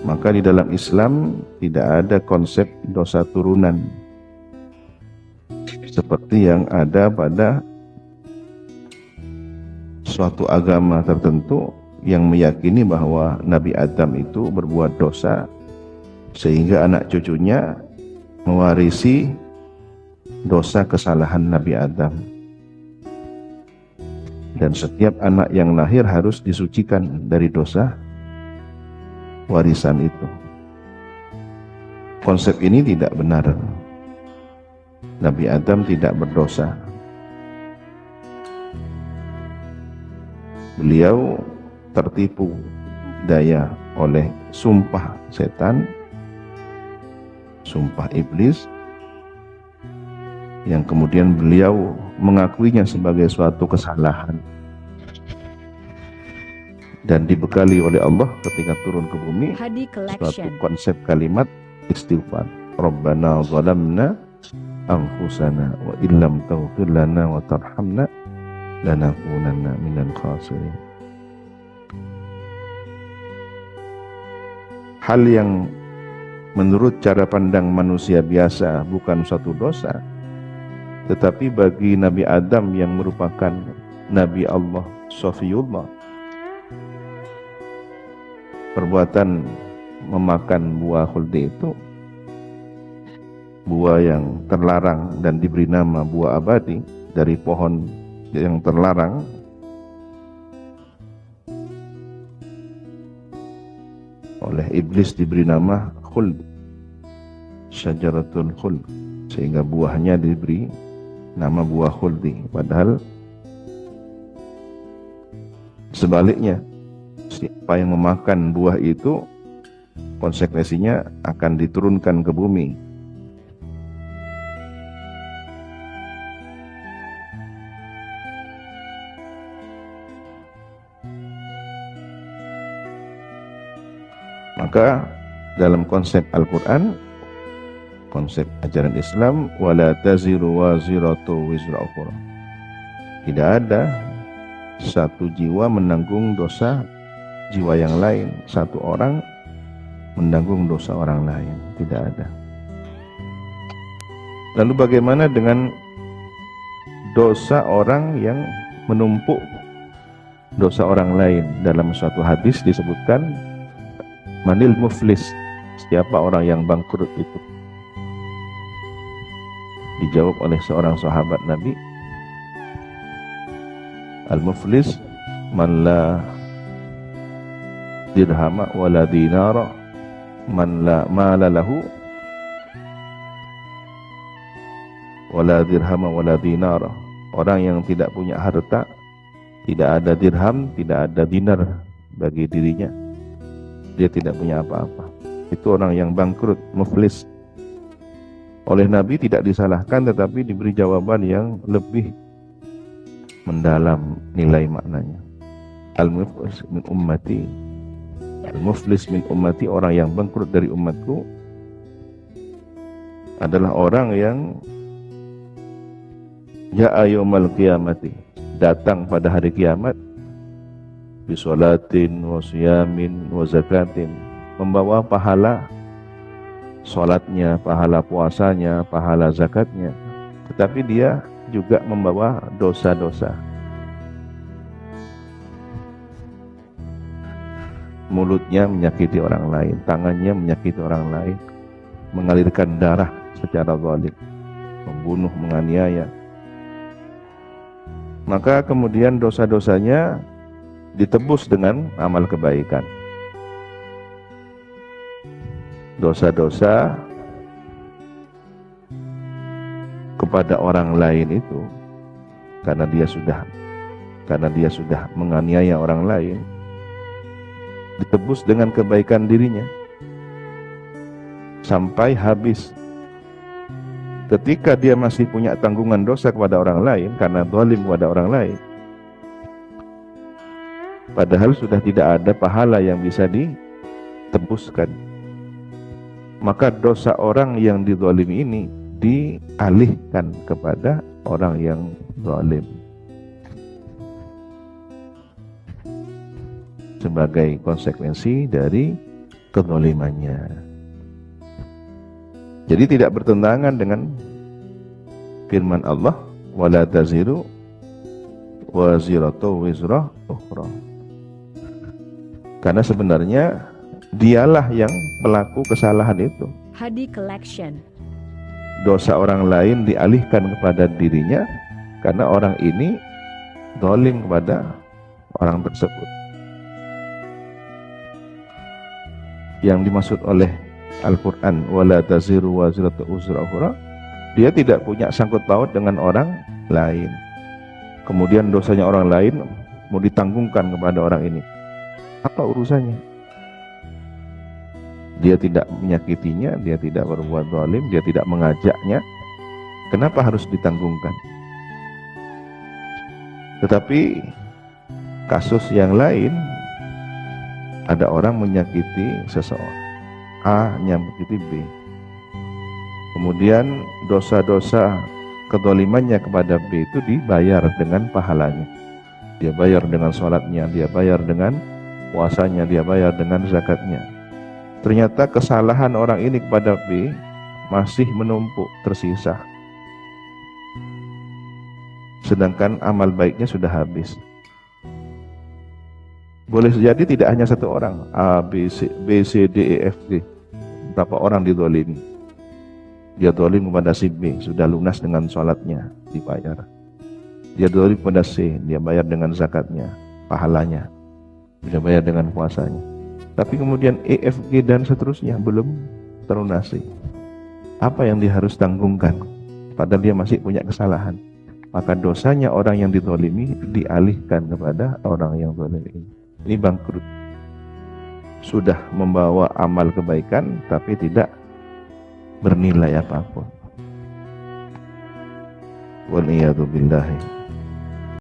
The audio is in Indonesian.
Maka di dalam Islam tidak ada konsep dosa turunan seperti yang ada pada suatu agama tertentu yang meyakini bahwa Nabi Adam itu berbuat dosa sehingga anak cucunya mewarisi dosa kesalahan Nabi Adam. Dan setiap anak yang lahir harus disucikan dari dosa warisan itu. Konsep ini tidak benar. Nabi Adam tidak berdosa. Beliau tertipu daya oleh sumpah setan, sumpah iblis, yang kemudian beliau mengakuinya sebagai suatu kesalahan. Dan dibekali oleh Allah ketika turun ke bumi suatu konsep kalimat istighfar. Rabbana zalamna anfusana wa illam taghfir lana wa tarhamna lanakunanna minal khasirin. Hal yang menurut cara pandang manusia biasa bukan suatu dosa, tetapi bagi Nabi Adam yang merupakan Nabi Allah Sofiyullah, perbuatan memakan buah khuldi itu buah yang terlarang dan diberi nama buah abadi dari pohon yang terlarang, oleh iblis diberi nama khuld, syajaratul khuld, sehingga buahnya diberi nama buah khuldi. Padahal sebaliknya, siapa yang memakan buah itu konsekuensinya akan diturunkan ke bumi. Maka dalam konsep Al-Quran, konsep ajaran Islam, wala taziru waziratu wizra ukhra, tidak ada satu jiwa menanggung dosa jiwa yang lain, satu orang menanggung dosa orang lain, tidak ada. Lalu bagaimana dengan dosa orang yang menumpuk dosa orang lain? Dalam suatu hadis disebutkan, manil muflis, siapa orang yang bangkrut itu? Dijawab oleh seorang sahabat Nabi, al-muflis man la dirhama wala dinara man la mala lahu wala dirhama wala dinara. Orang yang tidak punya harta, tidak ada dirham, tidak ada dinar bagi dirinya, dia tidak punya apa-apa. Itu orang yang bangkrut, muflis. Oleh Nabi tidak disalahkan, tetapi diberi jawaban yang lebih mendalam nilai maknanya. Al-muflis min ummati, al-muflis min ummati, orang yang bangkrut dari umatku adalah orang yang ja'a yaumal qiyamati, datang pada hari kiamat, bisolatin wa siyamin wa zakatin, membawa pahala sholatnya, pahala puasanya, pahala zakatnya, tetapi dia juga membawa dosa-dosa. Mulutnya menyakiti orang lain, tangannya menyakiti orang lain, mengalirkan darah secara zalim, membunuh, menganiaya. Maka kemudian dosa-dosanya ditebus dengan amal kebaikan. Dosa-dosa kepada orang lain itu karena dia sudah menganiaya orang lain, ditebus dengan kebaikan dirinya sampai habis. Ketika dia masih punya tanggungan dosa kepada orang lain karena zalim kepada orang lain, padahal sudah tidak ada pahala yang bisa ditebuskan, maka dosa orang yang dizalimi ini dialihkan kepada orang yang zalim sebagai konsekuensi dari kezalimannya. Jadi tidak bertentangan dengan firman Allah, wala taziru waziratu wizra ukhra. Karena sebenarnya dialah yang pelaku kesalahan itu. Hadi Collection. Dosa orang lain dialihkan kepada dirinya karena orang ini zalim kepada orang tersebut. Yang dimaksud oleh Al-Quran, wala taziru waziratu wizra ukhra, dia tidak punya sangkut paut dengan orang lain. Kemudian dosanya orang lain mau ditanggungkan kepada orang ini. Apa urusannya? Dia tidak menyakitinya, dia tidak berbuat zalim, dia tidak mengajaknya. Kenapa harus ditanggungkan? Tetapi kasus yang lain, ada orang menyakiti seseorang, A menyakiti B. Kemudian dosa-dosa kezalimannya kepada B itu dibayar dengan pahalanya. Dia bayar dengan sholatnya, dia bayar dengan puasanya, dia bayar dengan zakatnya. Ternyata kesalahan orang ini kepada B masih menumpuk, tersisa. Sedangkan amal baiknya sudah habis. Boleh jadi tidak hanya satu orang, A, B, C, D, E, F, G. Berapa orang dizalimi? Dia zalim kepada si B, sudah lunas dengan sholatnya, dibayar. Dia zalim kepada C, dia bayar dengan zakatnya, pahalanya. Sudah bayar dengan puasanya. Tapi kemudian E, F, G dan seterusnya belum terlunasi. Apa yang dia harus tanggungkan? Padahal dia masih punya kesalahan. Maka dosanya orang yang dizalimi dialihkan kepada orang yang zalim ini. Ini bangkrut. Sudah membawa amal kebaikan tapi tidak bernilai apapun. Wal iyadu billahi.